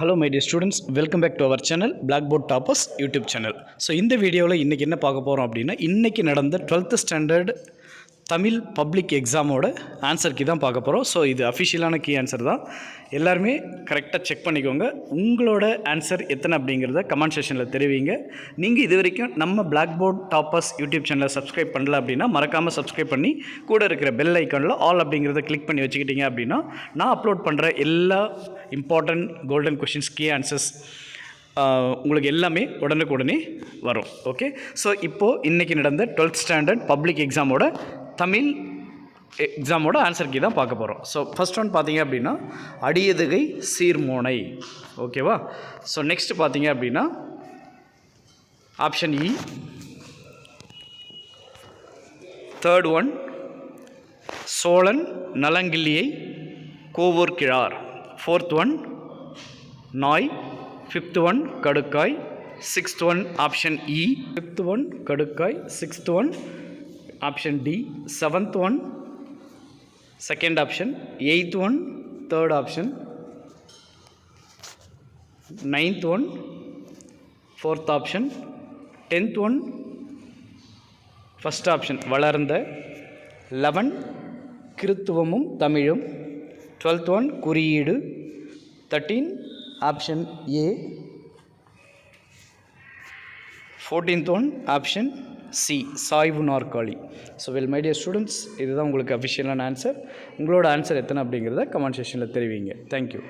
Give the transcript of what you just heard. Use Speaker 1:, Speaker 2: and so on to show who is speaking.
Speaker 1: Hello my dear students, welcome back to our channel Blackboard Toppers YouTube channel. So இந்த வீடியோவில் இன்றைக்கி என்ன பார்க்க போகிறோம் அப்படின்னா, இன்றைக்கி நடந்த 12th ஸ்டாண்டர்ட் தமிழ் பப்ளிக் எக்ஸாமோட ஆன்சர் கீ தான் பார்க்க போகிறோம். ஸோ இது அஃபிஷியலான கீ ஆன்சர் தான். எல்லாருமே கரெக்டாக செக் பண்ணிக்கோங்க. உங்களோட ஆன்சர் எத்தனை அப்படிங்கிறத கமெண்ட் செக்ஷனில் தெரிவிங்க. நீங்கள் இது வரைக்கும் நம்ம பிளாக்போர்ட் டாப்பர்ஸ் யூடியூப் சேனலை சப்ஸ்கிரைப் பண்ணல அப்படின்னா மறக்காமல் சப்ஸ்கிரைப் பண்ணி கூட இருக்கிற பெல் ஐக்கானில் ஆல் அப்படிங்கிறத கிளிக் பண்ணி வச்சுக்கிட்டீங்க அப்படின்னா நான் அப்லோட் பண்ணுற எல்லா important golden questions key answers உங்களுக்கு எல்லாமே உடனுக்குடனே வரும். ஓகே, ஸோ இப்போது இன்றைக்கி நடந்த 12th ஸ்டாண்டர்ட் பப்ளிக் எக்ஸாமோட தமிழ் எக்ஸாமோட ஆன்சர் கீ தான் பார்க்க போகிறோம். ஸோ ஃபஸ்ட் ஒன் பார்த்தீங்க அப்படின்னா அடியதுகை சீர்மோனை. ஓகேவா? ஸோ நெக்ஸ்ட் பார்த்தீங்க அப்படின்னா ஆப்ஷன் இ. தேர்ட் ஒன் சோழன் நலங்கிள்ளியை கோவூர் கிழார். ஃபோர்த் ஒன் நாய். ஃபிஃப்த் ஒன் கடுக்காய். சிக்ஸ்த் ஒன் ஆப்ஷன் இ. ஃபிஃப்த் ஒன் கடுக்காய். Sixth one option D. Seventh one second option. Eighth one third option. Ninth one fourth option. Tenth one first option வளர்ந்த. 11 கிறித்துவமும் தமிழும். 12th one குறியீடு. 13 option A. 14th one option C சாய்வு நாற்காலி. So well my dear students, இதுதான் உங்களுக்கு அஃபிஷியலான answer. உங்களோட answer எத்தனை அப்படிங்கிறத கமெண்ட் செக்ஷனில் தெரிவிங்க. தேங்க்யூ.